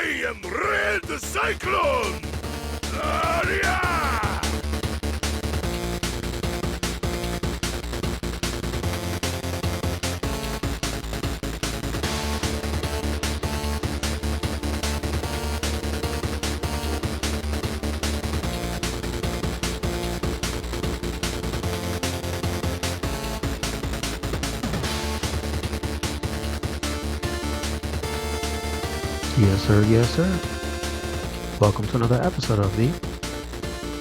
I am Red Cyclone! Yeah! Yes, sir. Yes, sir. Welcome to another episode of the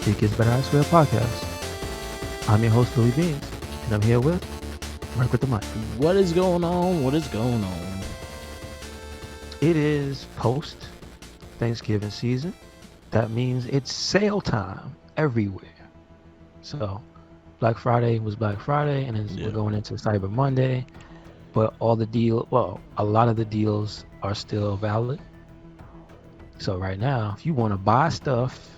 It Gets Better I Swear podcast. I'm your host, Louis Beans, and I'm here with Mark with the mic. What is going on? What is going on? It is post-Thanksgiving season. That means it's sale time everywhere. So, Black Friday was Black Friday, and then we're going into Cyber Monday. But a lot of the deals are still valid. So right now, if you want to buy stuff,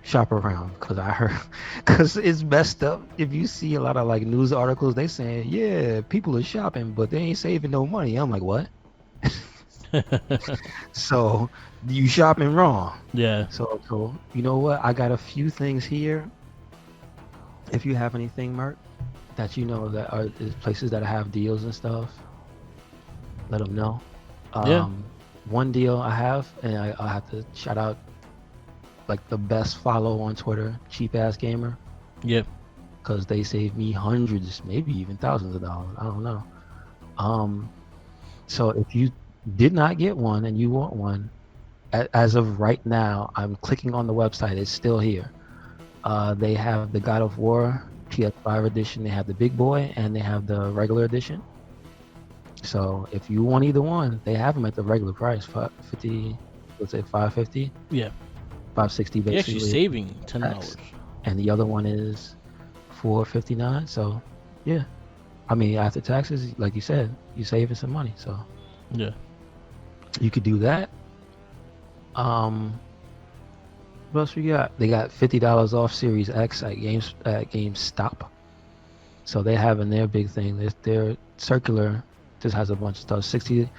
shop around, because it's messed up. If you see a lot of like news articles, they saying, yeah, people are shopping, but they ain't saving no money. I'm like, what? So you shopping wrong. Yeah. So you know what? I got a few things here. If you have anything, Mark, that you know that are places that have deals and stuff, let them know. One deal I have, and I have to shout out like the best follow on Twitter, Cheap Ass Gamer. Yep. Because they saved me hundreds, maybe even thousands of dollars. I don't know. So if you did not get one and you want one, as of right now, I'm clicking on the website. It's still here. They have the God of War PS5 edition. They have the big boy, and they have the regular edition. So if you want either one, they have them at the regular price, $550. Let's say $550. Yeah. $560 basically. You're actually saving $10. And the other one is $459. So yeah, I mean after taxes, like you said, you're saving some money. So yeah, you could do that. What else we got? They got $50 off Series X at GameStop. So they have in their big thing. Their circular just has a bunch of stuff. 60%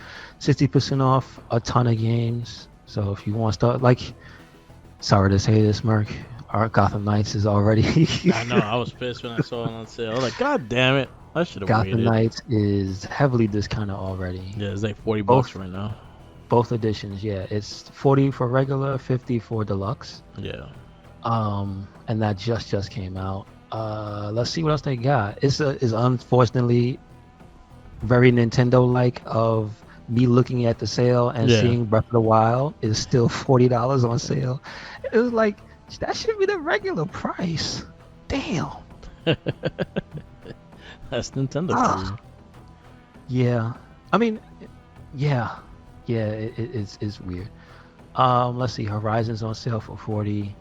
off a ton of games. So if you want stuff like, sorry to say this, Mark, our Gotham Knights is already. I know. I was pissed when I saw it on sale. I was like, God damn it! I should have waited. Gotham Knights is heavily discounted already. Yeah, it's like $40 right now. Both editions, yeah. It's $40 for regular, $50 for deluxe. Yeah. And that just came out. Let's see what else they got. It's unfortunately very Nintendo-like of me looking at the sale and seeing Breath of the Wild is still $40 on sale. It was like, that should be the regular price. Damn. That's Nintendo for you. Yeah. I mean, yeah. Yeah, it's weird. Let's see. Horizon's on sale for $40.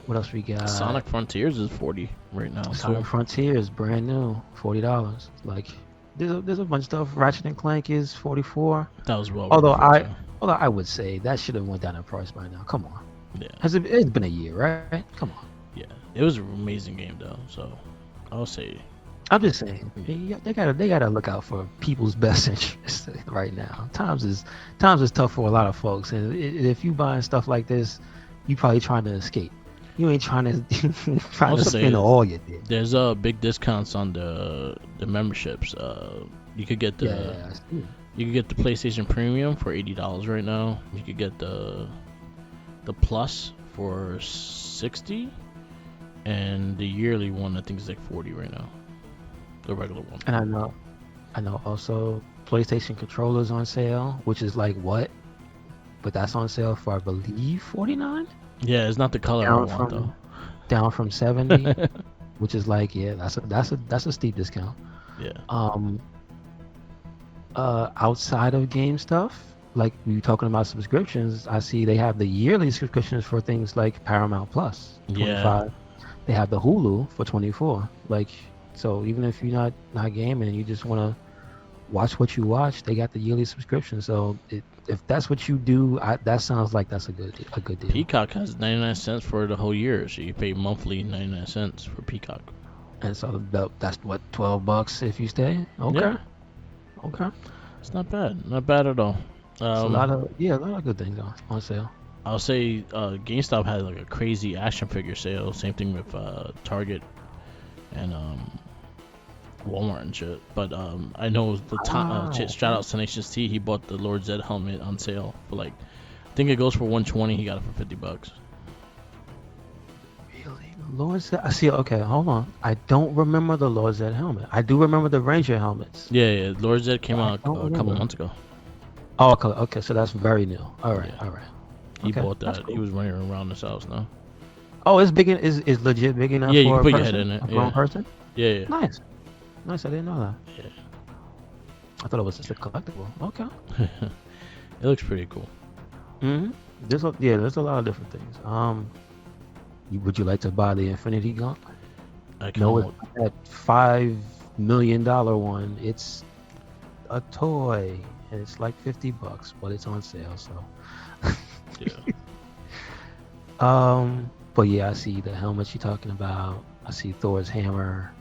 What else we got? Sonic Frontiers is $40 right now. Sonic Frontiers, brand new, $40. Like, there's a bunch of stuff. Ratchet and Clank is $44. That was well. Although I would say that should have went down in price by now. Come on. Yeah. It's been a year, right? Come on. Yeah. It was an amazing game though. So I'll say. I'm just saying, they gotta look out for people's best interest right now. Times is tough for a lot of folks, and if you buying stuff like this, you probably trying to escape. You ain't trying to spend all your day. There's big discounts on the memberships. You could get the PlayStation Premium for $80 right now. You could get the Plus for $60, and the yearly one I think is like $40 right now. The regular one. And I know also PlayStation controllers on sale, which is like what? But that's on sale for I believe $49. Yeah, it's not the color I want though. Down from $70, which is like that's a steep discount. Yeah. Outside of game stuff, like we were talking about subscriptions, I see they have the yearly subscriptions for things like Paramount Plus, $25. Yeah. They have the Hulu for $24. Like, so even if you're not gaming and you just want to watch what you watch, they got the yearly subscription. So if that's what you do, that sounds like that's a good deal. Peacock has 99 cents for the whole year, so you pay monthly 99 cents for Peacock. And so that's what, $12 if you stay. Okay. Yeah. Okay. It's not bad at all. It's a lot of good things on sale. I'll say GameStop had like a crazy action figure sale. Same thing with Target and Walmart and shit. But I know shout out to Tenacious T. He bought the Lord Zed helmet on sale for like, I think it goes for $120. He got it for $50. Really, Lord Zed? I see. Okay, hold on. I don't remember the Lord Zed helmet. I do remember the Ranger helmets. Yeah. Lord Zed came out a couple months ago. Oh, okay. So that's very new. All right. He bought that. Cool. He was running around this house now. Oh, it's big. Is legit big enough? Yeah, for you can put a your head in it. A grown person. Yeah. Nice. I didn't know that. Yeah. I thought it was just a collectible. Okay. It looks pretty cool. There's a lot of different things. Would you like to buy the Infinity Gauntlet? No, it's that $5 million one. It's a toy, and it's like $50, but it's on sale. So. Yeah. But yeah, I see the helmet you're talking about. I see Thor's hammer,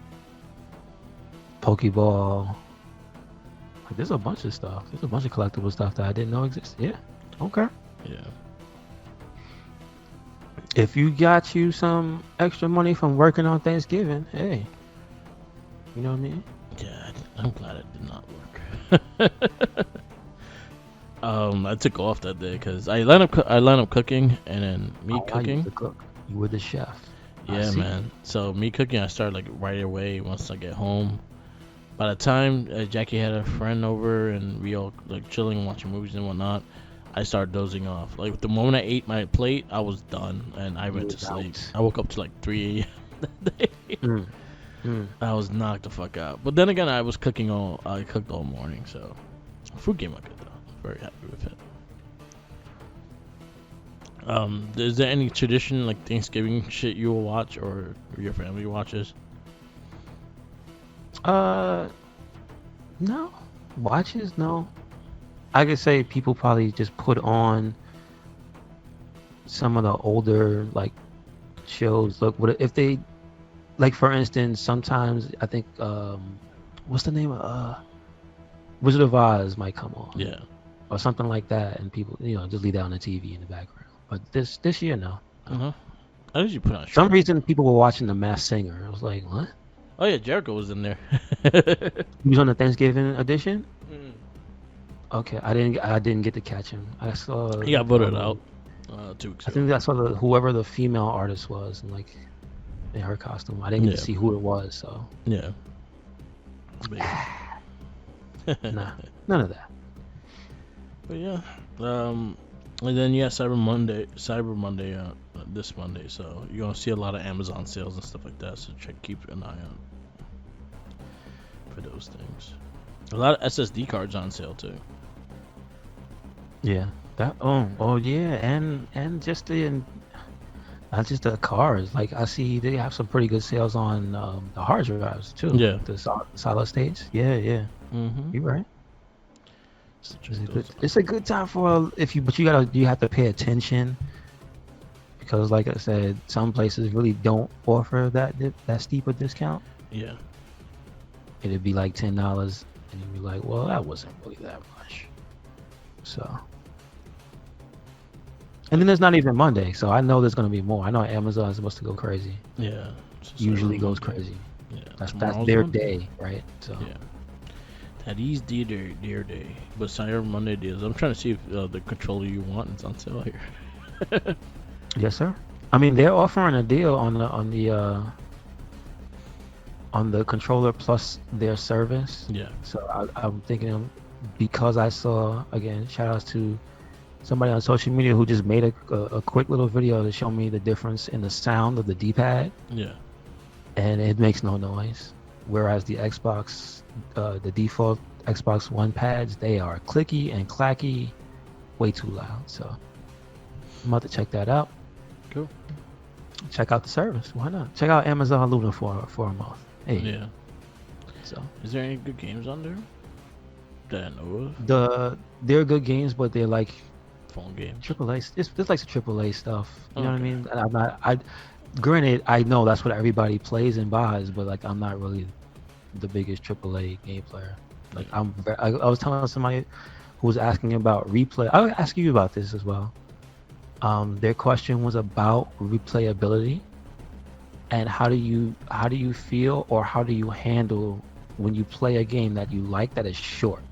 Pokeball. Like, there's a bunch of stuff. There's a bunch of collectible stuff that I didn't know existed. Yeah. Okay. Yeah. If you got you some extra money from working on Thanksgiving, hey, you know what I mean? Yeah, I'm glad it did not work. I took off that day because I lined up cooking, and then cooking. You were the chef. Yeah, man. So me cooking, I started like right away once I get home. By the time Jackie had a friend over and we all like chilling and watching movies and whatnot, I started dozing off. Like the moment I ate my plate, I was done and I went to sleep. I woke up to like 3 a.m. that day. I was knocked the fuck out. But then again, I cooked all morning, so food came out good though. Very happy with it. Is there any tradition like Thanksgiving shit you will watch or your family watches? No. Watches? No. I could say people probably just put on some of the older like shows. Look, what if they like, for instance, sometimes I think what's the name of Wizard of Oz might come on. Yeah. Or something like that, and people, just leave that on the TV in the background. But this year, no. I usually put on. For some reason, people were watching The Masked Singer. I was like, what? Oh yeah, Jericho was in there. He was on the Thanksgiving edition. Okay, I didn't get to catch him. I saw he got voted out 2 weeks ago. I think I saw whoever the female artist was, and like in her costume. I didn't get to see who it was. So yeah. Nah, none of that. But yeah, and then Cyber Monday, this Monday. So you're gonna see a lot of Amazon sales and stuff like that. So keep an eye on for those things. A lot of SSD cards on sale too. Yeah, that. Oh yeah, and just not just the cars. Like I see they have some pretty good sales on the hard drives too. Yeah, the solid states. Yeah. You're right. It's a good time but you have to pay attention, because like I said, some places really don't offer that steep a discount. Yeah. It'd be like $10, and you'd be like, well, that wasn't really that much. So, and then there's not even Monday, so I know there's gonna be more. I know Amazon is supposed to go crazy. Yeah. Usually goes crazy. Yeah. That's their day, right? So. Yeah. That is their day. But Cyber Monday deals. I'm trying to see if the controller you want is on sale here. Yes, sir. I mean, they're offering a deal on the controller plus their service. Yeah. So I'm thinking, because I saw, again, shout outs to somebody on social media who just made a quick little video to show me the difference in the sound of the D-pad. Yeah. And it makes no noise. Whereas the Xbox, the default Xbox One pads, they are clicky and clacky, way too loud. So I'm about to check that out. Cool. Check out the service. Why not? Check out Amazon Luna for a month. Hey. Yeah. So. Is there any good games on there that I know of? They're good games, but they're like phone games. AAA. It's like some AAA stuff. You know what I mean? And granted, I know that's what everybody plays and buys, but like I'm not really the biggest AAA game player. Like I was telling somebody who was asking about replay. I'll ask you about this as well. Their question was about replayability, and how do you feel, or how do you handle when you play a game that you like that is short,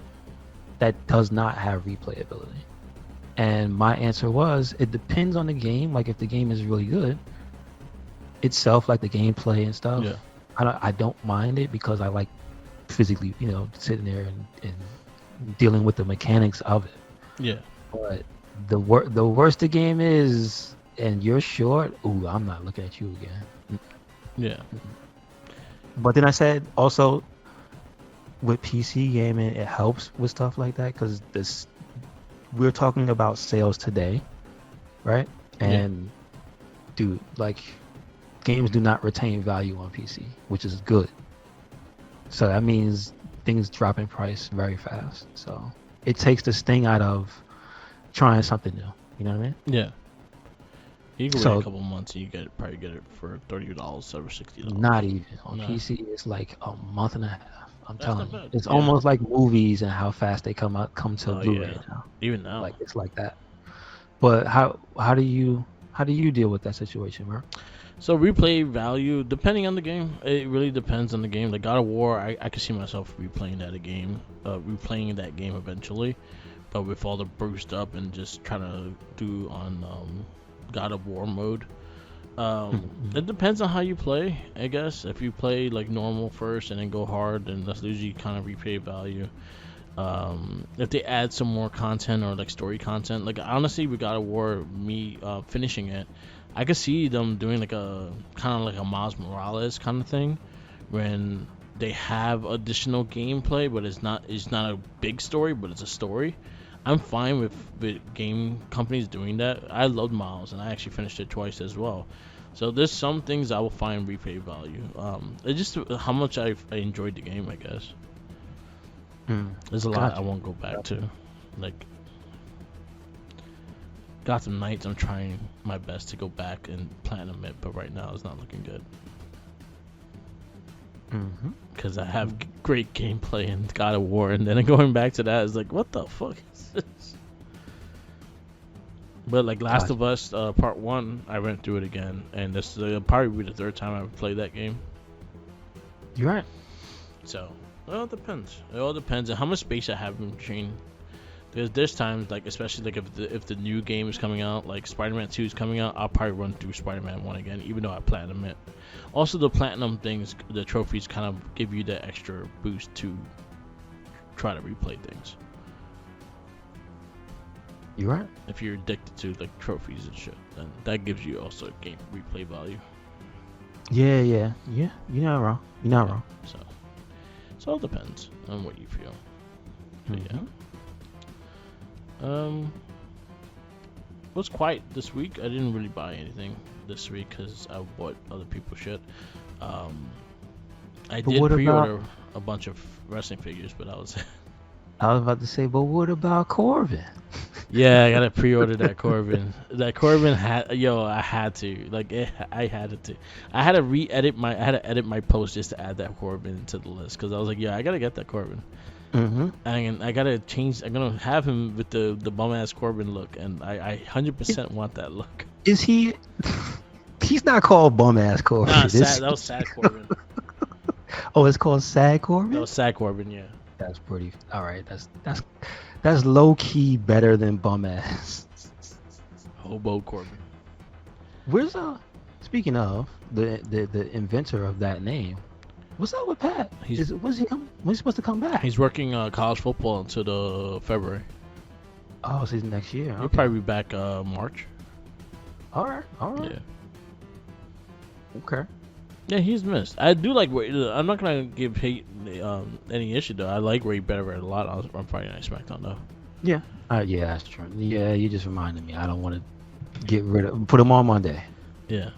that does not have replayability? And my answer was, it depends on the game. Like, if the game is really good itself, like the gameplay and stuff, Yeah. I don't mind it, because I like physically, sitting there and dealing with the mechanics of it. Yeah. But the worse the game is, and you're short, ooh, I'm not looking at you again. Yeah. But then I said also, with PC gaming, it helps with stuff like that, because we're talking about sales today, right? And dude, like, games do not retain value on PC, which is good. So that means things drop in price very fast. So it takes the sting out of trying something new. You know what I mean? Yeah. You can wait a couple months and you probably get it for $30 or $60. Not even. On PC, it's like a month and a half. I'm telling you. It's Yeah. almost like movies and how fast they come to Blu-ray now. Even now. Like, it's like that. But how do you deal with that situation, bro? So replay value, depending on the game, it really depends on the game. Like God of War, I could see myself replaying that game eventually, but with all the bruised up and just trying to do on God of War mode. It depends on how you play, I guess. If you play like normal first and then go hard, then that's usually kind of replay value. If they add some more content or like story content, like honestly with God of War, me finishing it, I could see them doing like a kind of like a Miles Morales kind of thing, when they have additional gameplay, but it's not a big story, but it's a story. I'm fine with game companies doing that. I love Miles, and I actually finished it twice as well. So there's some things I will find replay value. It's just how much I enjoyed the game, I guess. There's a lot I won't go back to, like Gotham Knights. I'm trying my best to go back and platinum it, but right now it's not looking good. Because I have great gameplay in God of War, and then going back to that is like, what the fuck is this? But like Last of Us Part 1, I went through it again, and this will probably be the third time I've played that game. You're right. So, well, it depends. It all depends on how much space I have in between. Because there's times, like especially like if the new game is coming out, like Spider-Man 2 is coming out, I'll probably run through Spider-Man 1 again, even though I platinum it. Also, the platinum things, the trophies kind of give you that extra boost to try to replay things. You're right. If you're addicted to like trophies and shit, then that gives you also game replay value. Yeah. You're not wrong. Wrong. So it all depends on what you feel. But was quiet this week. I didn't really buy anything this week because I bought other people's shit. I did pre-order a bunch of wrestling figures, but I was about to say, but what about Corbin? Yeah, I gotta pre-order that Corbin. That Corbin I had to. Like, I had to. I had to edit my post just to add that Corbin to the list, because I was like, I gotta get that Corbin. And I gotta change. I'm gonna have him with the bum ass Corbin look, and I 100% want that look. Is he? He's not called bum ass Corbin. Nah, that was sad Corbin. Oh, it's called sad Corbin. That was sad Corbin. Yeah. That's pretty. All right. That's low key better than bum ass. Hobo Corbin. Where's Speaking of the inventor of that name, what's up with Pat? When's he supposed to come back? He's working college football until the February. Oh, so he's next year. He'll probably be back March. All right. Yeah. Okay. Yeah, he's missed. I do like Ray. I'm not gonna give hate any issue though. I like Ray better a lot on Friday Night SmackDown though. Yeah. Yeah, that's true. Yeah, you just reminded me. I don't want to put him on Monday. Yeah.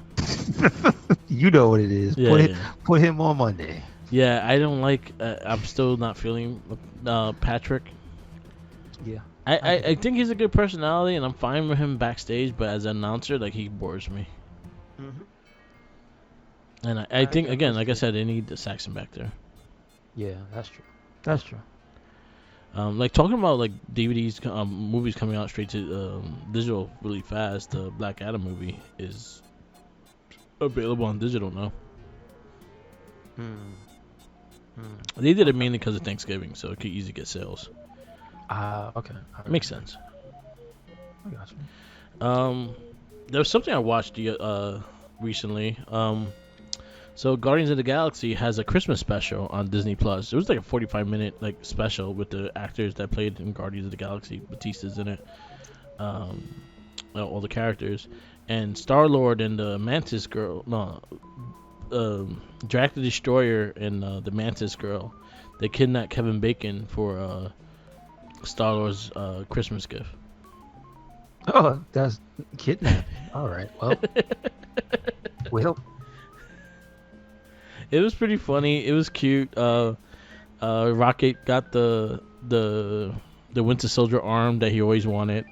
You know what it is. Yeah, Put him on Monday. Yeah, I don't like. I'm still not feeling Patrick. Yeah. I think he's a good personality, and I'm fine with him backstage. But as an announcer, like, he bores me. And I think, again, like I said, they need the Saxon back there. Yeah, that's true. Like talking about like DVDs, movies coming out straight to digital really fast. The Black Adam movie is available on digital now. They did it mainly because of Thanksgiving, so it could easily get sales. Okay. Makes sense. I got you. There was something I watched recently. So Guardians of the Galaxy has a Christmas special on Disney Plus. It was like a 45-minute like special with the actors that played in Guardians of the Galaxy. Batista's in it. All the characters, and Star-Lord and the Mantis girl. Drax the Destroyer and the Mantis girl. They kidnapped Kevin Bacon for Star-Lord's Christmas gift. Oh, that's kidnapping. All right. Well. It was pretty funny. It was cute. Rocket got the Winter Soldier arm that he always wanted.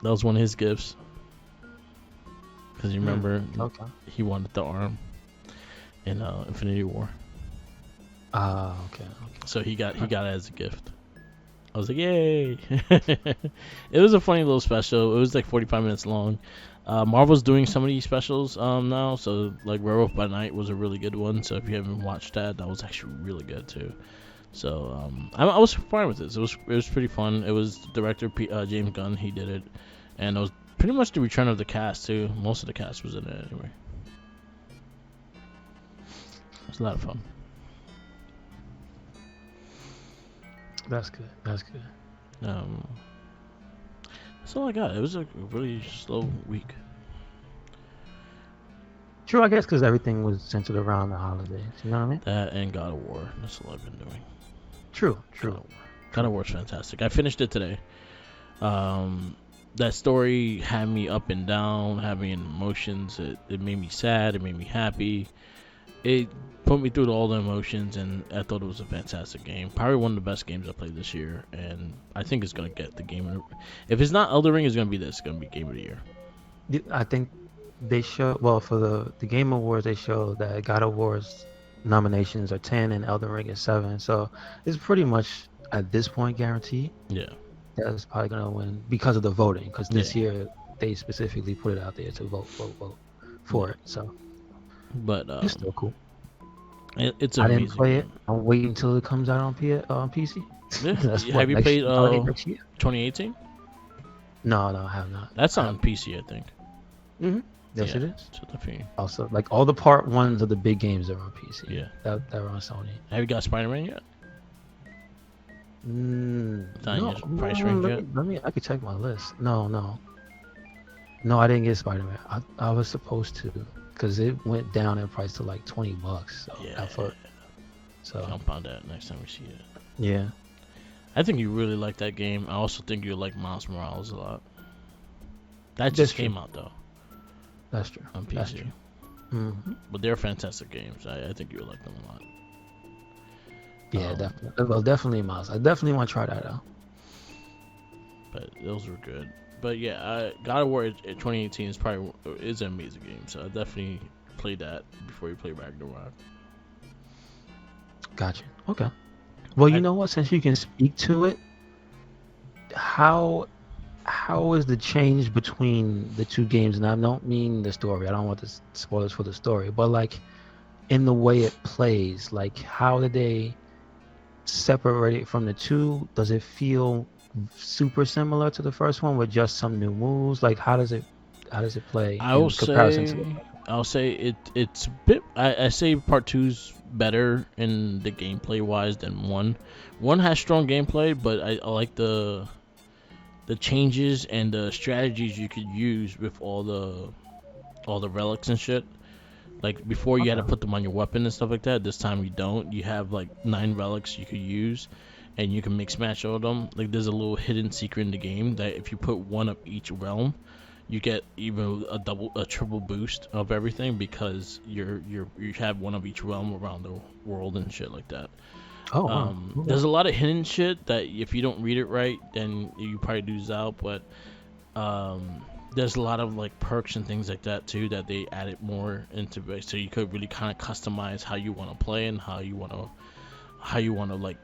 That was one of his gifts. Because you remember, he wanted the arm in Infinity War. Okay. So he got it as a gift. I was like, yay! It was a funny little special. It was like 45 minutes long. Marvel's doing some of these specials now, so like Werewolf by Night was a really good one. So if you haven't watched that was actually really good too. So I was fine with this. It was pretty fun. It was director James Gunn. He did it, and it was pretty much the return of the cast too. Most of the cast was in it anyway. It was a lot of fun. That's good. That's all I got. It was a really slow week. True, I guess, because everything was centered around the holidays. You know what I mean? That and God of War. That's all I've been doing. True. God of War's fantastic. I finished it today. That story had me up and down, had me in emotions. It made me sad. It made me happy. It put me through all the emotions, and I thought it was a fantastic game. Probably one of the best games I played this year, and I think it's going to get the game. If it's not Elden Ring, it's going to be this. It's going to be Game of the Year. I think they show, for the Game Awards, they show that God of War's nominations are 10 and Elden Ring is 7. So it's pretty much, at this point, guaranteed. Yeah. That's probably going to win because of the voting, because this year they specifically put it out there to vote for it. So. But it's still cool. It's I amazing. didn't play it. I'm waiting until it comes out on PC. Yeah. Have you played 2018? No, I have not. That's on PC, I think. Yes, it is. So definitely. Also, like all the part ones of the big games are on PC. Yeah, that are on Sony. Have you got Spider-Man yet? No. Price range yet? I could check my list. No, I didn't get Spider-Man. I was supposed to. Because it went down in price to like $20. So yeah. I thought. So jump on that next time we see it. Yeah. I think you really like that game. I also think you like Miles Morales a lot. That just came out though. That's true. On PC. That's true. But they're fantastic games. I think you'll like them a lot. Yeah, definitely. Well, definitely Miles. I definitely want to try that out. But those were good. But yeah, God of War 2018 is an amazing game, so I definitely played that before you play Ragnarok. Gotcha. Okay. Well, you know what? Since you can speak to it, how is the change between the two games? And I don't mean the story. I don't want the spoilers for the story, but like in the way it plays, like how did they separate it from the two? Does it feel super similar to the first one with just some new moves? Like how does it play I'll say it's a bit. I say part 2's better in the gameplay wise than 1. 1 has strong gameplay, but I like the changes and the strategies you could use with all the relics and shit. Like before you had to put them on your weapon and stuff like that. This time you don't. You have like 9 relics you could use, and you can mix match all of them. Like there's a little hidden secret in the game that if you put one of each realm, you get even a triple boost of everything because you have one of each realm around the world and shit like that. There's a lot of hidden shit that if you don't read it right, then you probably lose out. But there's a lot of like perks and things like that too that they added more into it, so you could really kind of customize how you want to play and how you want how you want to like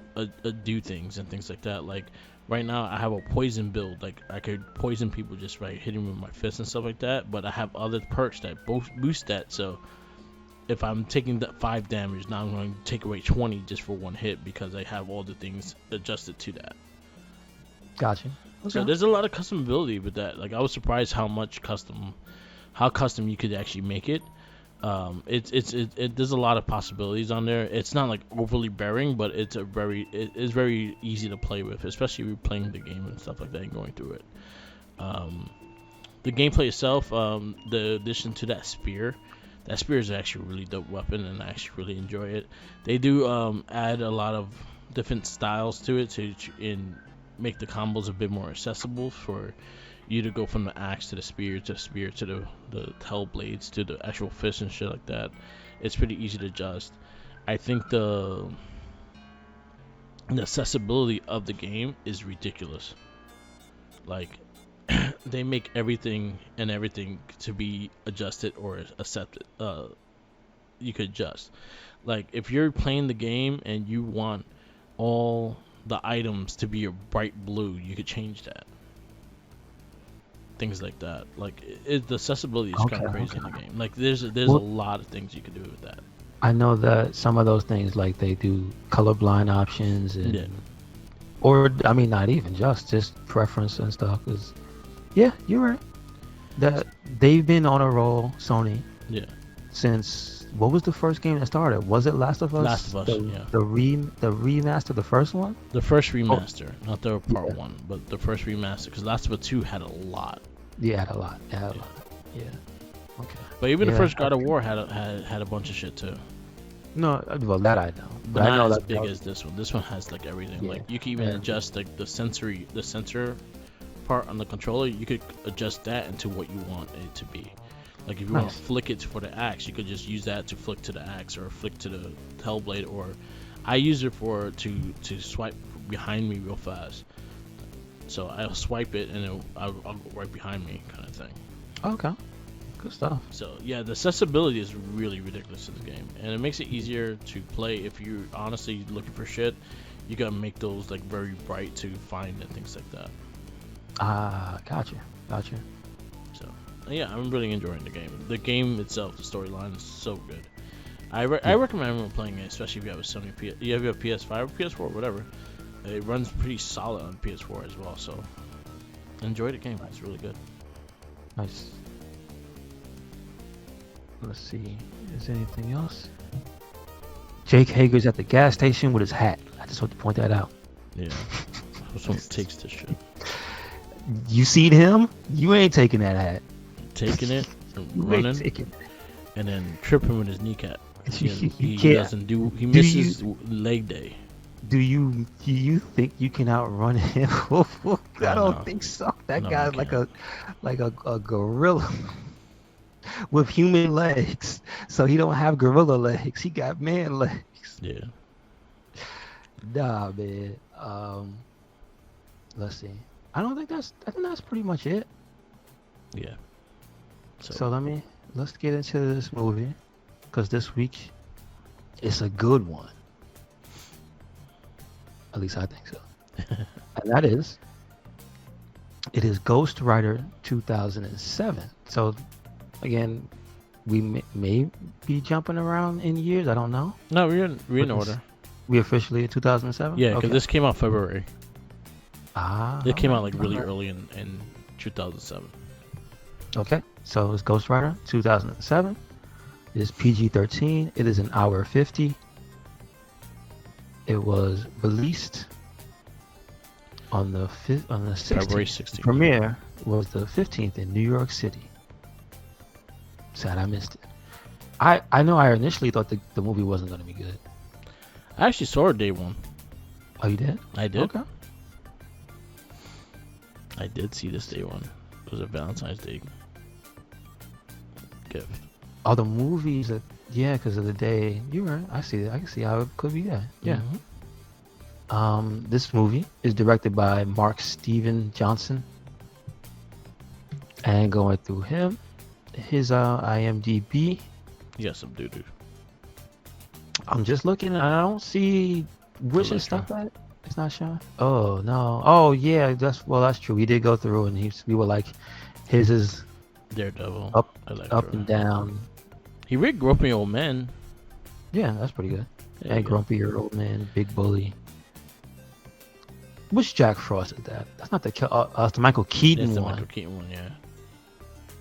do things and things like that. Like right now, I have a poison build. Like I could poison people just by hitting with my fist and stuff like that. But I have other perks that both boost that. So if I'm taking that 5 damage, now I'm going to take away 20 just for one hit because I have all the things adjusted to that. Gotcha. Okay. So there's a lot of customability with that. Like I was surprised how custom you could actually make it. There's a lot of possibilities on there. It's not like overly bearing, but it's very easy to play with, especially if you're playing the game and stuff like that and going through it. The gameplay itself, the addition to that spear is actually a really dope weapon, and I actually really enjoy it. They do add a lot of different styles to it to make the combos a bit more accessible for you to go from the axe to the spear to the hell blades to the actual fist and shit like that. It's pretty easy to adjust. I think the accessibility of the game is ridiculous. Like they make everything to be adjusted or accepted. You could adjust. Like if you're playing the game and you want all the items to be a bright blue, you could change that. Things like that. Like the accessibility is kind of crazy in the game. Like there's a lot of things you can do with that. I know that some of those things, like they do colorblind options and or I mean not even just preference and stuff. Cause yeah, you're right. That they've been on a roll, Sony. Yeah. Since what was the first game that started? Was it Last of Us? Last of Us, yeah. The remaster, the first one? The first remaster, not the part 1, but the first remaster, because Last of Us 2 had a lot. Yeah, had a lot. Yeah. Okay. But even the first God of War had a bunch of shit too. No, well that I know. But I know not as that big as this one. This one has like everything. Yeah. Like you can even adjust like the sensor part on the controller. You could adjust that into what you want it to be. Like if you want to flick it for the axe, you could just use that to flick to the axe or flick to the hellblade. Or I use it to swipe behind me real fast. So I'll swipe it and I'll go right behind me, kind of thing. Okay, good stuff. So yeah, the accessibility is really ridiculous in the game, and it makes it easier to play if you're honestly looking for shit. You gotta make those like very bright to find and things like that. Gotcha. So yeah, I'm really enjoying the game. The game itself, the storyline is so good. I recommend everyone playing it, especially if you have a Sony you have a PS5 or PS4, whatever. It runs pretty solid on PS4 as well, so enjoy the game. It's really good. Nice. Let's see. Is there anything else? Jake Hager's at the gas station with his hat. I just want to point that out. Yeah. Someone takes this shit. You seen him? You ain't taking that hat. Taking it, You running, ain't taking it. and then tripping with his kneecap. He can't. doesn't do. He misses leg day. Do you think you can outrun him? I don't think so. That guy's like a gorilla with human legs. So he don't have gorilla legs. He got man legs. Yeah. Nah, man. Let's see. I think that's pretty much it. Yeah. So let's get into this movie, because this week it's a good one. At least I think so. And that is, it is Ghost Rider 2007. So again, we may be jumping around in years. I don't know. No, we're in order. We officially in 2007. Yeah, because this came out February. It came out like really right. early in 2007. Okay, so it's Ghost Rider 2007. It is PG-13. It is an hour 50. It was released on the 16th. February 16th. Premiere was the 15th in New York City. Sad I missed it. I know I initially thought the movie wasn't going to be good. I actually saw it day one. Oh, you did? I did. Okay. I did see this day one. It was a Valentine's Day gift. All the movies that, yeah, because of the day. You're right. I see that. I can see how it could be that. Yeah. Mm-hmm. This movie is directed by Mark Steven Johnson. And going through him, his IMDb. Yeah, some doo-doo. I'm just looking. I don't see Wishing stuff at it? It's not showing. Oh no. Oh yeah. That's true. We did go through, and we were like, his is Daredevil, up Electro. and down. He read Grumpy Old Man. Yeah, that's pretty good. There And you go. Grumpy Old Man, Big Bully. Which Jack Frost is that? That's not the Michael Keaton It's the one. Michael Keaton one, yeah.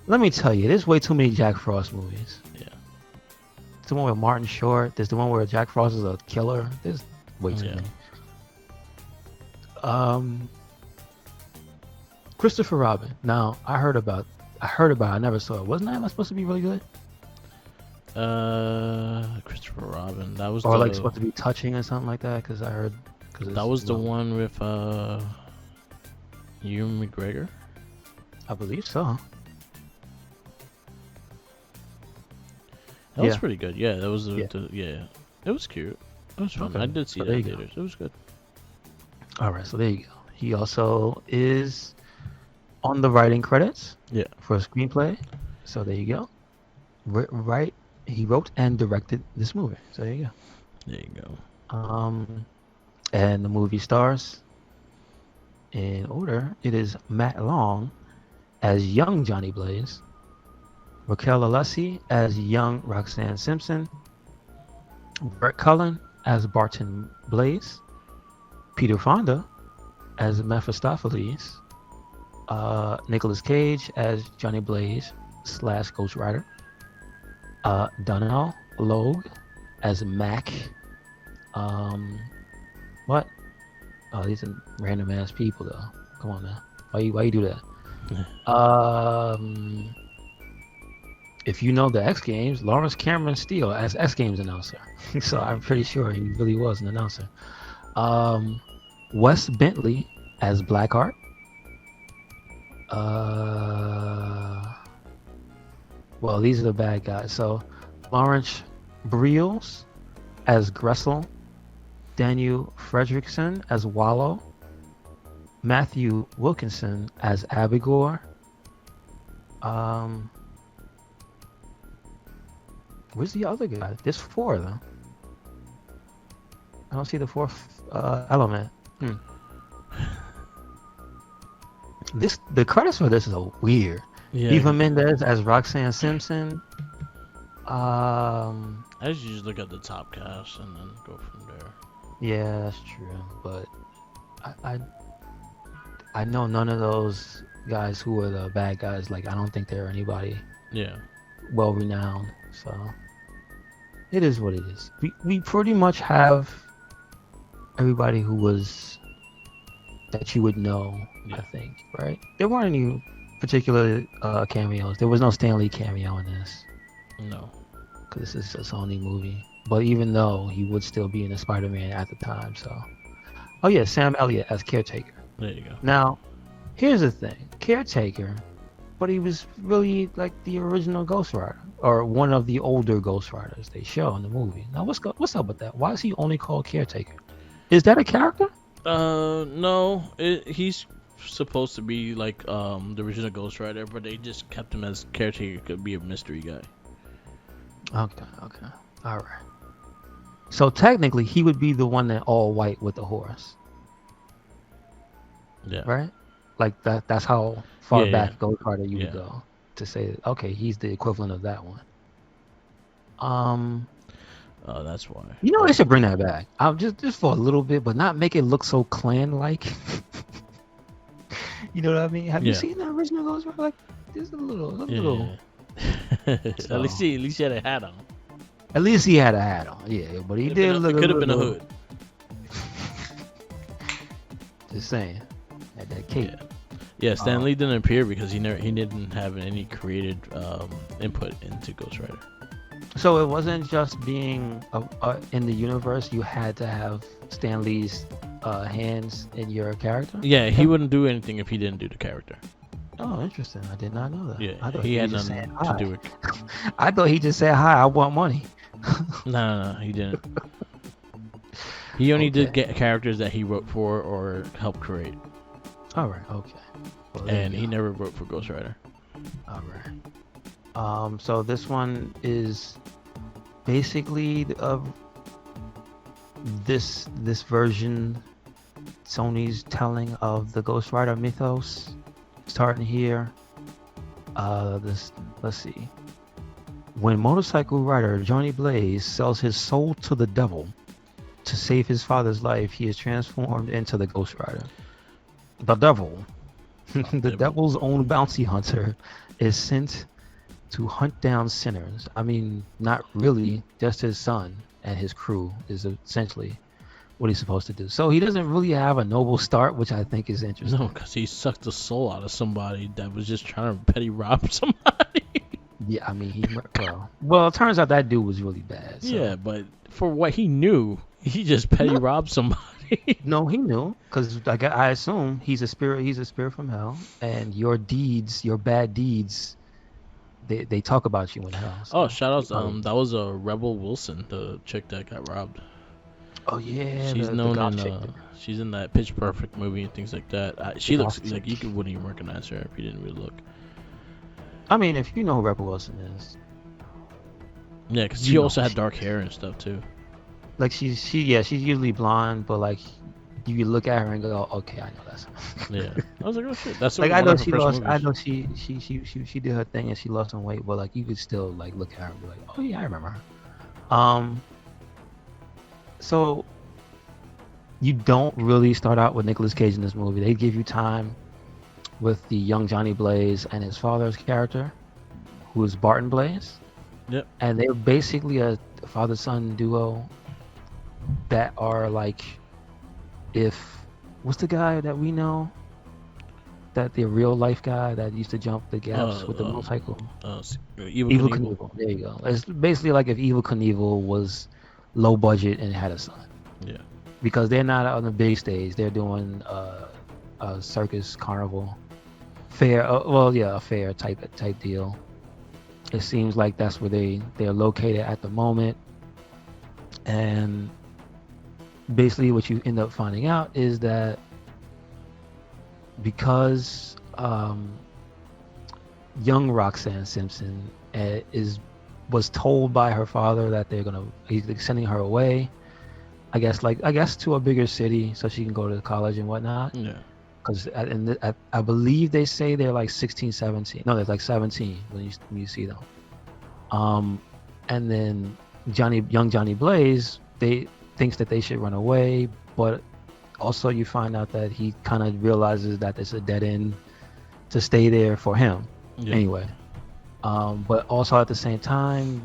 Let me tell you, there's way too many Jack Frost movies. Yeah. There's the one with Martin Short. There's the one where Jack Frost is a killer. There's way too many. Christopher Robin. Now I heard about it. I never saw it. Wasn't that supposed to be really good? Christopher Robin. That was Or like supposed to be touching or something like that? Because I heard. That was the one with Ewan McGregor. I believe so. That was pretty good. Yeah, that was it was cute. It was fun. Okay. I did see So that there in you go. theaters. It was good. All right, so there you go. He also is on the writing credits. Yeah. For a screenplay. So there you go. Right, he wrote and directed this movie. So there you go. There you go. And the movie stars, in order, it is Matt Long as young Johnny Blaze, Raquel Alessi as young Roxanne Simpson, Brett Cullen as Barton Blaze, Peter Fonda as Mephistopheles, Nicolas Cage as Johnny Blaze / Ghost Rider, Donald Logue as Mac. What? Oh, these are random ass people though. Come on now. Why you do that? If you know the X Games, Lawrence Cameron Steele as X Games announcer. So I'm pretty sure he really was an announcer. Wes Bentley as Blackheart. Well, these are the bad guys. So Lawrence Briels as Gressel, Daniel Fredrickson as Wallow, Matthew Wilkinson as Abigor. Where's the other guy? There's 4 of them. I don't see the 4th element. The credits for this is weird. Yeah. Eva Mendes as Roxanne Simpson. I just usually look at the top cast and then go from there. Yeah, that's true. But I know none of those guys who are the bad guys. Like, I don't think they're anybody well renowned. So it is what it is. We pretty much have everybody who was that you would know. I think, right? There weren't any particular cameos. There was no Stan Lee cameo in this. No. Because this is a Sony movie. But even though he would still be in the Spider-Man at the time, so. Oh yeah, Sam Elliott as Caretaker. There you go. Now, here's the thing. Caretaker, but he was really like the original Ghost Rider. Or one of the older Ghost Riders they show in the movie. Now, what's up with that? Why is he only called Caretaker? Is that a character? No. He's supposed to be like the original Ghost Rider, but they just kept him as Caretaker. Could be a mystery guy. Okay. All right. So technically, he would be the one that all white with the horse. Yeah. Right? Like that's how far Yeah, back yeah. Ghost Rider you would go to say, okay, he's the equivalent of that one. Oh, that's why. You know, they should bring that back. Just for a little bit, but not make it look so clan-like. You know what I mean? Have you seen the original Ghost Rider? Like, just a little. Yeah. So- At least he had a hat on. At least he had a hat on, yeah. But he did look. It could have been a little- hood. Just saying, had that cape. Yeah, Stan Lee didn't appear because he didn't have any creative input into Ghost Rider. So it wasn't just being in the universe. You had to have Stan Lee's hands in your character. Yeah, he wouldn't do anything if he didn't do the character. Oh, interesting. I did not know that. Yeah, I thought he had was just nothing saying to do with. I thought he just said, "Hi, I want money." No, he didn't. He only did Okay. get characters that he wrote for or helped create, All right. Okay. Well, there and you he go. never wrote for Ghost Rider. All right. So this one is basically this version, Sony's telling of the Ghost Rider mythos, starting here. Let's see. When motorcycle rider Johnny Blaze sells his soul to the devil to save his father's life, he is transformed into the Ghost Rider. The devil, the devil's own bounty hunter, is sent to hunt down sinners. I mean, not really, just his son and his crew is essentially what he's supposed to do. So he doesn't really have a noble start, which I think is interesting. No, because he sucked the soul out of somebody that was just trying to petty rob somebody. Yeah, I mean, well, it turns out that dude was really bad. So. Yeah, but for what he knew, he just petty robbed somebody. No, he knew, because I assume he's a spirit. He's a spirit from hell, and your deeds, your bad deeds, they talk about you in hell. So. Oh, shout out! That was a Rebel Wilson, the chick that got robbed. Oh yeah, she's known in she's in that Pitch Perfect movie and things like that. She looks like wouldn't even recognize her if you didn't really look. I mean, if you know who Rebel Wilson is. Yeah, because she also had dark hair and stuff too. Like she's usually blonde, but like you look at her and go, okay, I know that's her. Yeah, I was like, oh shit, that's like I know she lost. I know she did her thing and she lost some weight, but like you could still like look at her and be like, oh yeah, I remember her. So you don't really start out with Nicolas Cage in this movie. They give you time with the young Johnny Blaze and his father's character, who is Barton Blaze. Yep. And they're basically a father-son duo that are like, what's the guy that we know? That the real life guy that used to jump the gaps with the motorcycle? Evil Knievel. There you go. It's basically like if Evil Knievel was low budget and had a son. Yeah. Because they're not on the big stage. They're doing a circus carnival fair. A fair type deal. It seems like that's where they're located at the moment. And basically what you end up finding out is that because young Roxanne Simpson was told by her father that he's sending her away, I guess to a bigger city so she can go to college and whatnot. Yeah. Because I believe they say they're like 16, 17. No, they're like 17 when you see them. And then young Johnny Blaze, thinks that they should run away, but also you find out that he kind of realizes that it's a dead end to stay there for him. Yeah. Anyway. But also at the same time,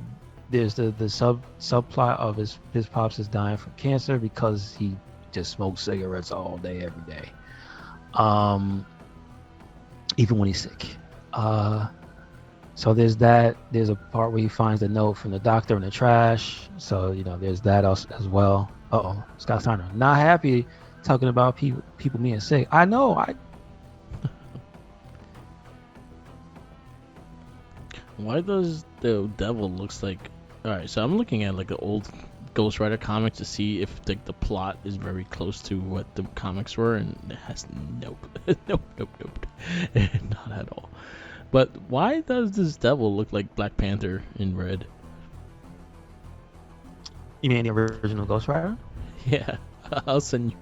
there's the subplot of his pops is dying from cancer because he just smokes cigarettes all day, every day. Even when he's sick. So there's that. There's a part where he finds the note from the doctor in the trash. So, there's that as well. Scott Steiner. Not happy talking about people being sick. I know. Why does the devil looks like... Alright, so I'm looking at like the old Ghost Rider comics to see if the plot is very close to what the comics were, and it has nope. Not at all. But why does this devil look like Black Panther in red? You mean the original Ghost Rider? Yeah, I'll send you.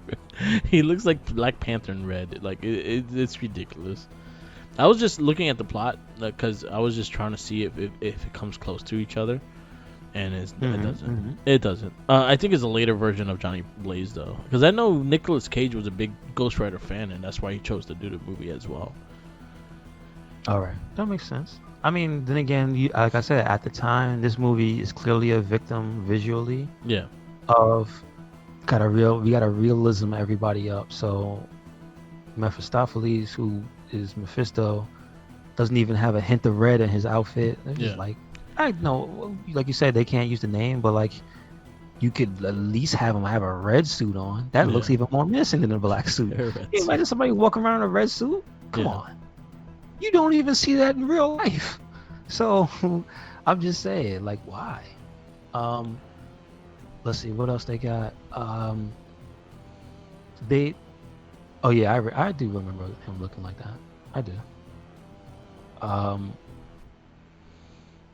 He looks like Black Panther in red. Like it's ridiculous. I was just looking at the plot because I was just trying to see if it comes close to each other, and it doesn't. Mm-hmm. It doesn't. I think it's a later version of Johnny Blaze though, because I know Nicolas Cage was a big Ghost Rider fan, and that's why he chose to do the movie as well. All right, that makes sense. I mean, then again, like I said, at the time, this movie is clearly a victim visually. Yeah. Of we got a realism everybody up. So Mephistopheles, who is Mephisto, doesn't even have a hint of red in his outfit. They're just like, I know, like you said, they can't use the name, but like you could at least have him have a red suit on. That looks even more menacing than a black suit. Can you imagine somebody walking around in a red suit? Come on. You don't even see that in real life. So I'm just saying, like, why? Let's see what else they got. I do remember him looking like that. I do.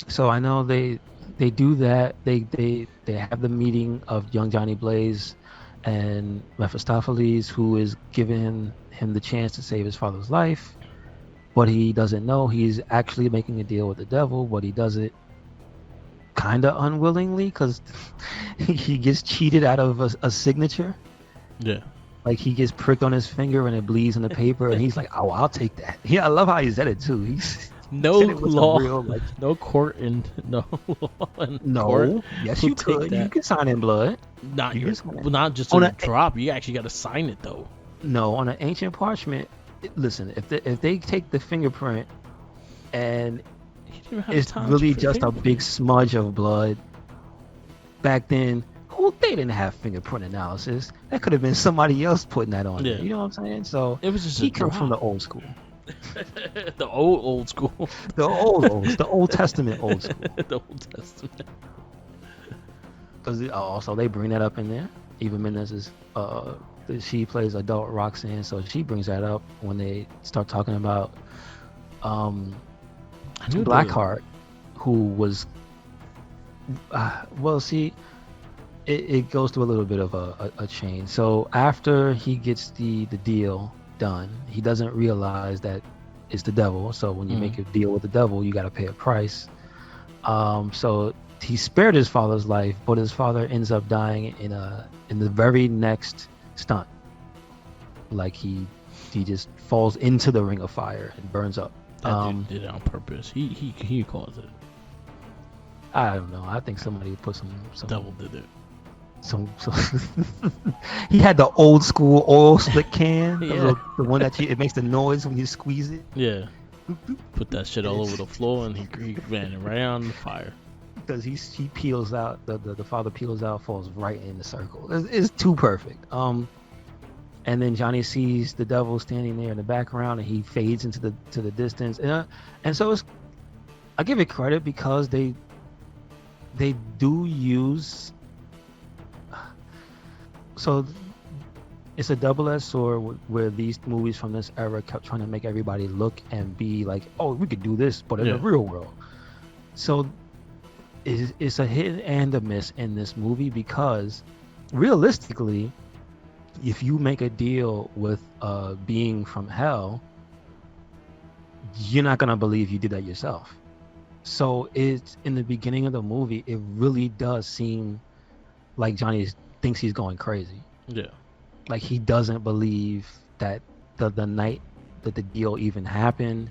So I know they do that. They have the meeting of young Johnny Blaze and Mephistopheles, who is giving him the chance to save his father's life, but he doesn't know he's actually making a deal with the devil. But he does it kind of unwillingly because he gets cheated out of a signature. Yeah. Like he gets pricked on his finger and it bleeds in the paper, and he's like, "Oh, I'll take that." Yeah, I love how he said it too. He's No said it with some law, real, like, no court, and no law in court. no. Yes, will you take could. that. You can sign in blood. Not You your, can sign it. well, not just On a a- drop. You actually got to sign it though. No, on an ancient parchment. Listen, if they take the fingerprint and He didn't even have it's time really for just a fingerprint. big smudge of blood. Back then, they didn't have fingerprint analysis. That could have been somebody else putting that on Yeah. there. You know what I'm saying? So It was just he a comes from the drop. old school, The old school. the Old Testament old school. The Old Testament. Because also they bring that up in there. Eva Mendes is she plays adult Roxanne, so she brings that up when they start talking about I knew Blackheart, who was well, see, it goes through a little bit of a change. So after he gets the deal done, he doesn't realize that it's the devil. So when you make a deal with the devil, you got to pay a price. So he spared his father's life, but his father ends up dying in the very next stunt. Like he just falls into the ring of fire and burns up. That dude did it on purpose. He caused it. I don't know. I think somebody put some Devil did it. some he had the old school oil slick can, Yeah. the one that it makes the noise when you squeeze it. Yeah. Put that shit all over the floor, and he ran it right on the fire. Because he peels out, the father peels out, falls right in the circle. It's too perfect. And then Johnny sees the devil standing there in the background, and he fades into the distance. And so I give it credit because they do use. So it's a double-edged sword where these movies from this era kept trying to make everybody look and be like, oh, we could do this, but in the real world. So it's a hit and a miss in this movie because realistically, if you make a deal with a being from hell, you're not going to believe you did that yourself. So it's in the beginning of the movie, it really does seem like Johnny thinks he's going crazy. Yeah. Like he doesn't believe that the night that the deal even happened.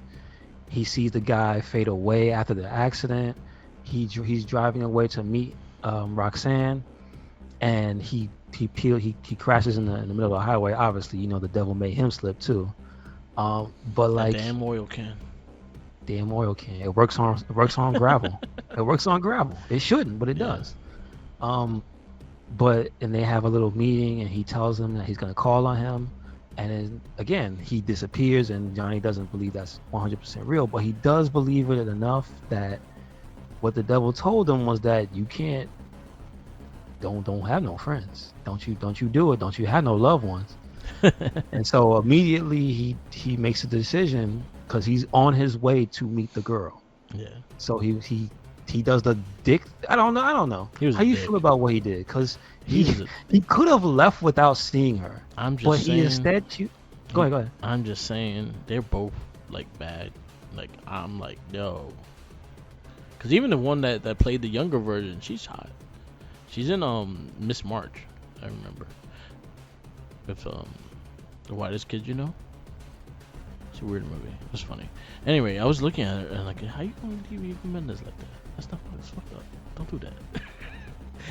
He sees the guy fade away after the accident. He's driving away to meet Roxanne, and he crashes in the middle of the highway. Obviously, the devil made him slip too. But like damn oil can. It works on gravel. It works on gravel. It shouldn't, but it does. And they have a little meeting, and he tells him that he's going to call on him. And then, again, he disappears, and Johnny doesn't believe that's 100% real, but he does believe it enough that what the devil told him was that you don't have no friends. Don't you do it. Don't you have no loved ones. And so immediately he makes a decision because he's on his way to meet the girl. Yeah. So he does the dick. I don't know. How you feel about what he did? Because he could have left without seeing her. I'm just saying. He instead go ahead. I'm just saying they're both like bad. Like I'm like no. Because even the one that played the younger version, she's hot. She's in Miss March, I remember. With the whitest kid, It's a weird movie. It was funny. Anyway, I was looking at her and like, how you gonna leave Eva Mendes like that? That's not fucked up. Don't do that.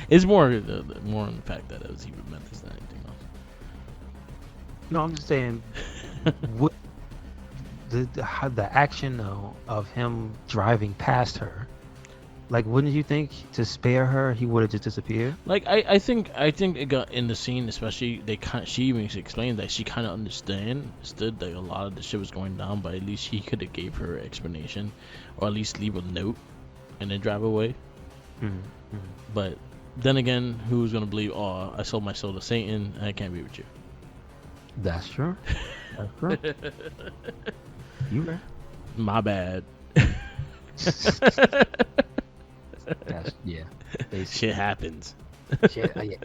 It's more in the fact that it was Eva Mendes than anything else. No, I'm just saying, what the action though of him driving past her, like, wouldn't you think to spare her he would have just disappeared? Like I think it got in the scene, especially she even explained that she kind of understood that a lot of the shit was going down, but at least he could have gave her an explanation, or at least leave a note, and then drive away. But then again, who's gonna believe? Oh, I sold my soul to Satan, and I can't be with you. That's true. That's true. You right. My bad. Yeah. Basically. Shit happens. Shit, yeah.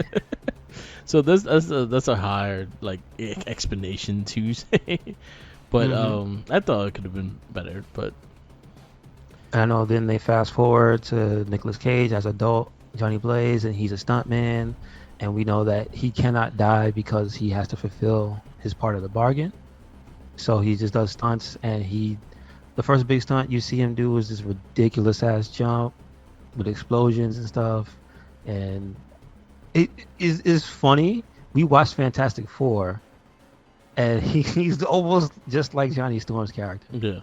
So that's a hard like explanation to say, but I thought it could have been better. But I know. Then they fast forward to Nicolas Cage as adult Johnny Blaze, and he's a stuntman, and we know that he cannot die because he has to fulfill his part of the bargain. So he just does stunts, and the first big stunt you see him do is this ridiculous ass jump with explosions and stuff, and it is funny. We watched Fantastic Four, and he's almost just like Johnny Storm's character. yeah,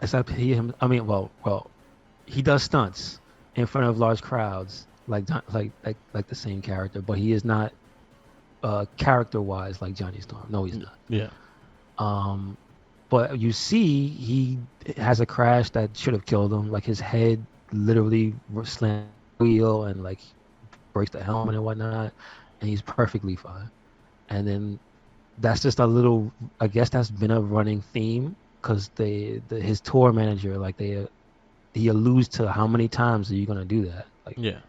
Except he does stunts in front of large crowds like the same character, but he is not character wise like Johnny Storm. No, he's not. yeah, But you see, he has a crash that should have killed him. Like his head literally slams the wheel and like breaks the helmet and whatnot, and he's perfectly fine. And then that's just a little. I guess that's been a running theme because his tour manager he alludes to how many times are you gonna do that? Like, yeah,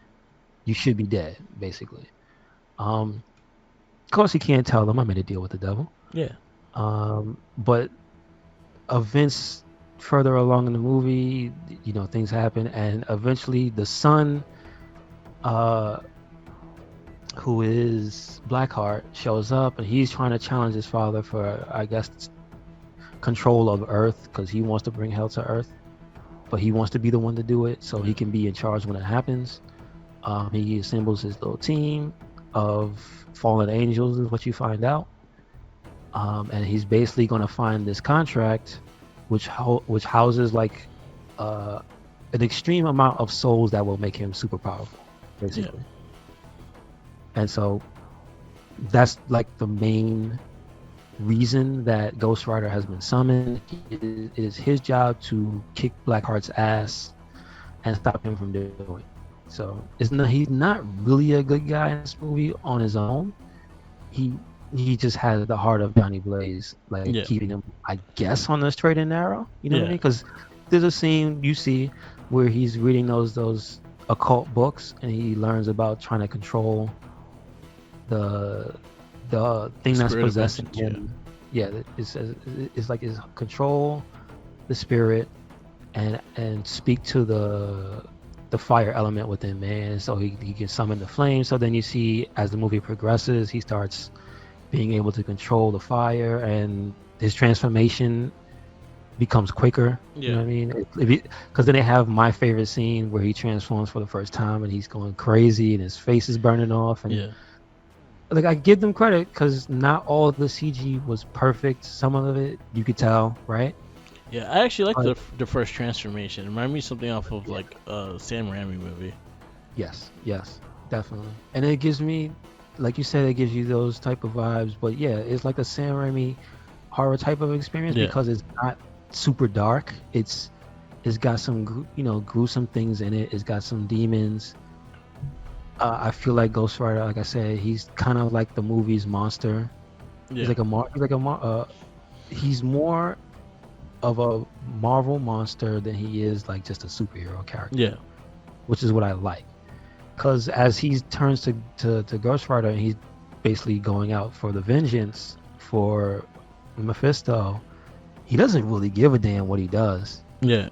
you should be dead, basically. Of course, he can't tell them I made a deal with the devil. yeah. But events further along in the movie, things happen, and eventually the son, who is Blackheart, shows up, and he's trying to challenge his father for, I guess, control of Earth, because he wants to bring hell to Earth, but he wants to be the one to do it, so he can be in charge when it happens. He assembles his little team of fallen angels, is what you find out. And he's basically going to find this contract, which houses like an extreme amount of souls that will make him super powerful, basically. Yeah. And so that's like the main reason that Ghost Rider has been summoned. It is his job to kick Blackheart's ass and stop him from doing it. So he's not really a good guy in this movie on his own. He just has the heart of Johnny Blaze, keeping him, I guess, on the straight and narrow. You know what I mean? Because there's a scene you see where he's reading those occult books, and he learns about trying to control the thing that's possessing him. Yeah, it's like his control the spirit and speak to the fire element within man, so he can summon the flame. So then you see, as the movie progresses, he starts being able to control the fire, and his transformation becomes quicker. You know what I mean? Because then they have my favorite scene where he transforms for the first time, and he's going crazy, and his face is burning off. And like, I give them credit because not all of the CG was perfect. Some of it you could tell, right? Yeah, I actually like the first transformation. It reminded me of something off of like Sam Raimi movie. Yes, definitely. And it gives me, like you said, it gives you those type of vibes. But yeah, it's like a Sam Raimi horror type of experience because it's not super dark. It's got some gruesome things in it. It's got some demons. I feel like Ghost Rider, like I said, he's kind of like the movie's monster. Yeah. He's more of a Marvel monster than he is like just a superhero character. Yeah, which is what I like. Because as he turns to Ghost Rider, and he's basically going out for the vengeance for Mephisto, he doesn't really give a damn what he does. Yeah.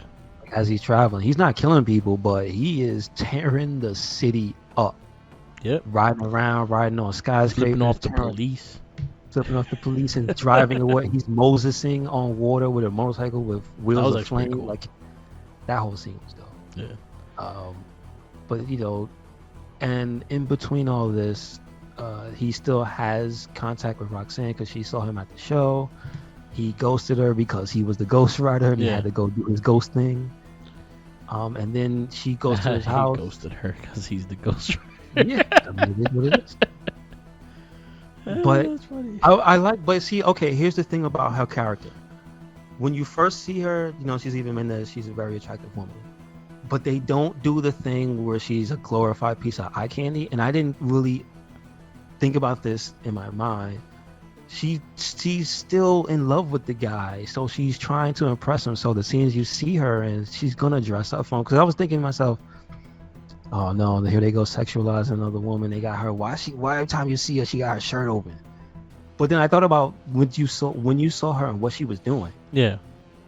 As he's traveling, he's not killing people, but he is tearing the city up. Yep. Riding around, riding on skyscrapers, flipping off the police and driving away. He's Mosesing on water with a motorcycle with wheels of flame. Cool. Like, that whole scene was dope. Yeah. But and in between all this, he still has contact with Roxanne because she saw him at the show. He ghosted her because he was the Ghost Rider and he had to go do his ghost thing. And then she goes to his house. He ghosted her because he's the Ghost Rider. Yeah, I mean, it is what it is. But I like. But see, okay, here's the thing about her character. When you first see her, she's even Mendez. She's a very attractive woman. But they don't do the thing where she's a glorified piece of eye candy. And I didn't really think about this in my mind. she's still in love with the guy, so she's trying to impress him. So the scenes you see her and she's gonna dress up for him. Because I was thinking to myself, oh no, here they go sexualizing another woman. They got her. Why every time you see her, she got her shirt open? But then I thought about when you saw her and what she was doing. Yeah.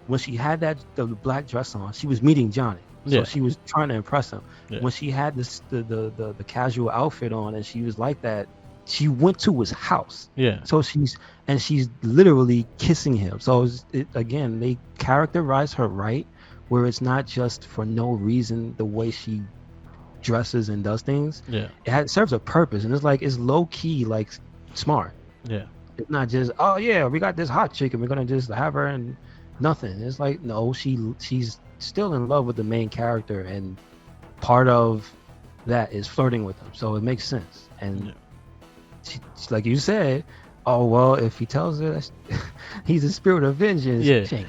When she had the black dress on, she was meeting Johnny. So she was trying to impress him. Yeah. When she had the casual outfit on and she was like that, she went to his house. Yeah. So she's literally kissing him. So again, they characterize her right, where it's not just for no reason the way she dresses and does things. Yeah. It serves a purpose, and it's low key, like smart. Yeah. It's not just, oh yeah, we got this hot chick and we're gonna just have her and nothing. It's like, no, she's still in love with the main character, and part of that is flirting with him. So it makes sense. And she, like you said, oh well, if he tells her that he's a spirit of vengeance, she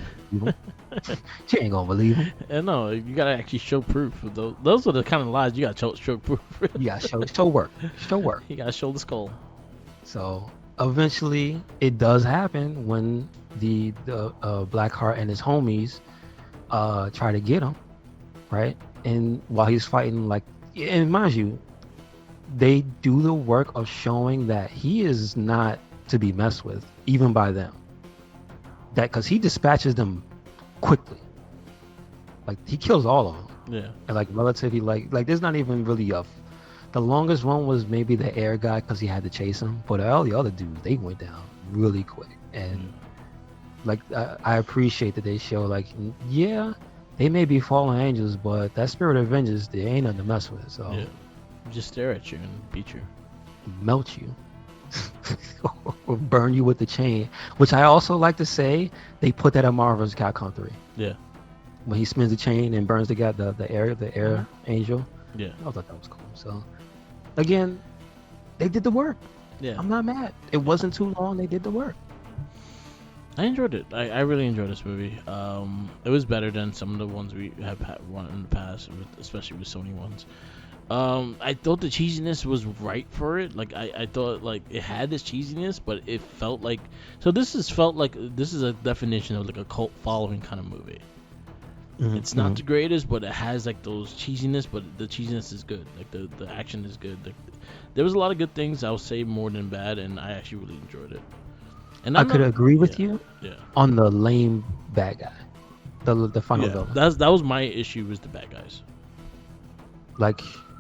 ain't gonna believe him. And no, you gotta actually show proof. Those are the kind of lies you gotta show proof. You gotta show work. You gotta show the skull. So eventually, it does happen when the Blackheart and his homies try to get him, right? And while he's fighting, and mind you, they do the work of showing that he is not to be messed with, even by them. That because he dispatches them quickly, he kills all of them. Yeah, and relatively, there's not even really the longest one was maybe the air guy because he had to chase him, but all the other dudes, they went down really quick. And I appreciate that they show they may be fallen angels, but that spirit of vengeance, they ain't nothing to mess with. So just stare at you and beat you, melt you, or burn you with the chain. Which I also like to say, they put that in Marvel's Capcom 3. Yeah, when he spins the chain and burns the guy, the air angel. Yeah, I thought that was cool. So again, they did the work. Yeah, I'm not mad. It wasn't too long. They did the work. I enjoyed it. I really enjoyed this movie. It was better than some of the ones we have had run in the past, especially with Sony ones. I thought the cheesiness was right for it. I thought it had this cheesiness, but it felt like this is a definition of a cult following kind of movie. Mm-hmm. It's not the greatest, but it has those cheesiness, but the cheesiness is good. The action is good. There was a lot of good things. I would say more than bad, and I actually really enjoyed it. And I could agree with you on the lame bad guy, the final villain. That was my issue, was the bad guys.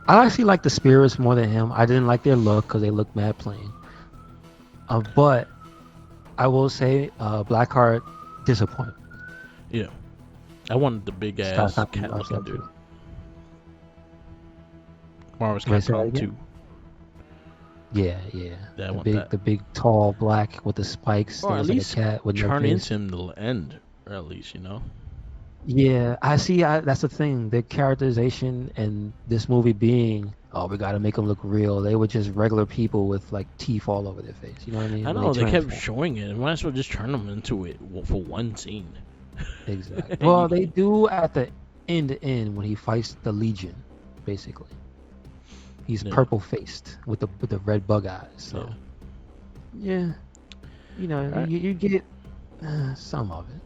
I actually like the spirits more than him. I didn't like their look because they look mad plain. But I will say, Blackheart disappointed. Yeah, I wanted the big ass cat looking dude. Marvel's Capcom 2. Yeah. The big tall black with the spikes. Or at least a cat with turn no into him the end, or at least Yeah, I see. That's the thing. The characterization in this movie being, we got to make them look real. They were just regular people with teeth all over their face. You know what I mean? I know they kept showing it. Might as well just turn them into it for one scene. Exactly. Well, they do at the end when he fights the Legion, basically. He's purple faced with the red bug eyes. So you get some of it.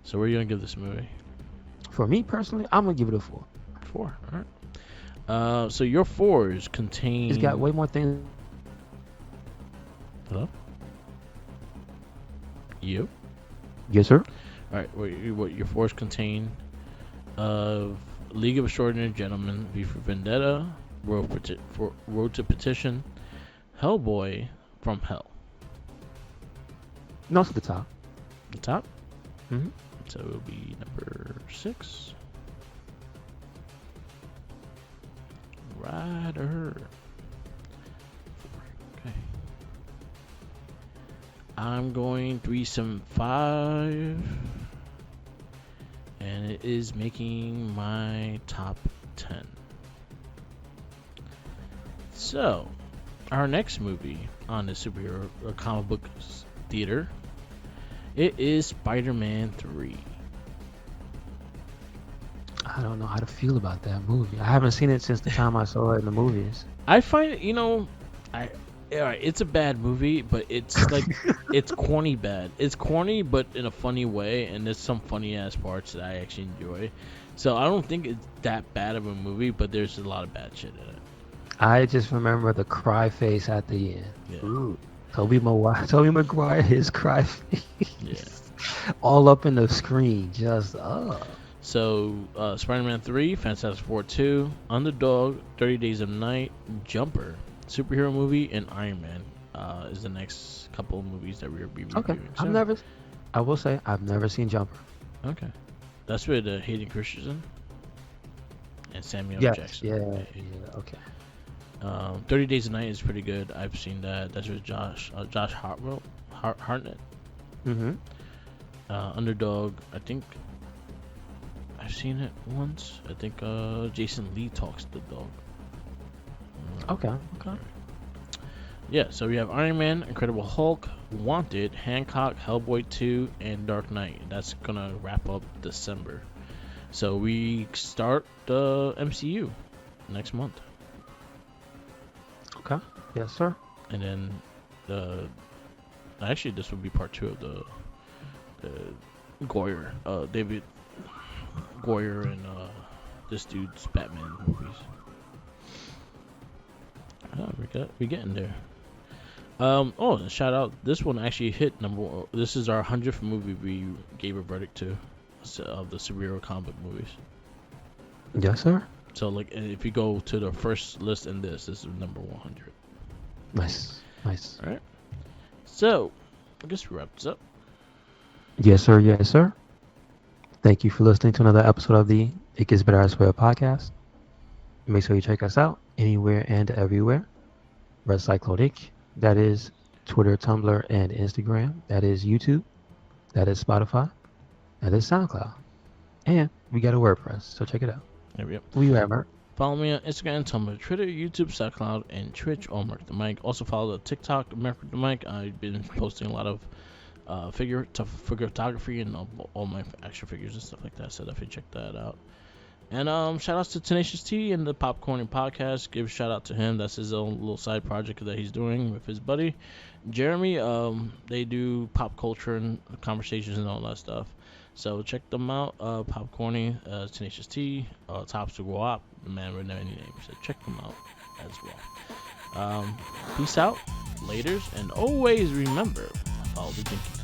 So where are you gonna give this movie? For me personally, I'm gonna give it a 4. 4. All right. So your 4s contain. It's got way more things. Hello. You. Yes, sir. All right. What your 4s contain? League of Extraordinary Gentlemen, V for Vendetta, Road to Petition, Hellboy from Hell. No, it's the top. The top. Mm-hmm. So it will be number 6. Rider. Okay. I'm going 375. And it is making my top 10. So, our next movie on the superhero or comic book theater, it is Spider-Man 3. I don't know how to feel about that movie. I haven't seen it since the time I saw it in the movies. I find it, Alright, it's a bad movie, but it's like it's corny bad. It's corny, but in a funny way, and there's some funny ass parts that I actually enjoy. So I don't think it's that bad of a movie, but there's a lot of bad shit in it. I just remember the cry face at the end. Yeah. Ooh. Tobey Maguire, his cry face. Yeah. All up in the screen, just So, Spider-Man 3, Fantastic Four 2, Underdog, 30 Days of Night, Jumper, superhero movie, and Iron Man is the next couple of movies that we'll be reviewing. Okay. I will say I've never seen Jumper. Okay. That's with Hayden Christensen and Samuel Jackson. Yeah. Okay. 30 Days of Night is pretty good. I've seen that. That's with Josh Hartnett. Mm-hmm. Underdog, I think I've seen it once. I think Jason Lee talks the dog. Okay. Yeah, so we have Iron Man, Incredible Hulk, Wanted, Hancock, Hellboy 2, and Dark Knight. That's gonna wrap up December. So we start the MCU next month. Okay. Yes, sir. And then actually this would be part 2 of the Goyer, David Goyer and this dude's Batman movies. We're getting there. And shout out, this one actually hit number 1. This is our 100th movie we gave a verdict to of the superhero comic movies. Yes, sir. So like if you go to the first list in this is number 100. Nice. All right. So I guess we wrap this up. Yes, sir. Thank you for listening to another episode of the It Gets Better Elsewhere podcast. Make sure you check us out anywhere and everywhere. RedCycloneInc. That is Twitter, Tumblr, and Instagram. That is YouTube. That is Spotify. That is SoundCloud. And we got a WordPress, so check it out. There we go. Where you at, Mark? Follow me on Instagram, Tumblr, Twitter, YouTube, SoundCloud, and Twitch, all Mark the Mic. Also follow the TikTok, Mark the Mic. I've been posting a lot of figure photography and all my action figures and stuff like that, so definitely check that out. And shout outs to Tenacious T and the Popcorning Podcast. Give a shout out to him. That's his own little side project that he's doing with his buddy Jeremy. They do pop culture and conversations and all that stuff. So check them out. Popcorning, Tenacious T, Tops to Go Up, the man with no any name. So check them out as well. Peace out, laters, and always remember, follow the thinking.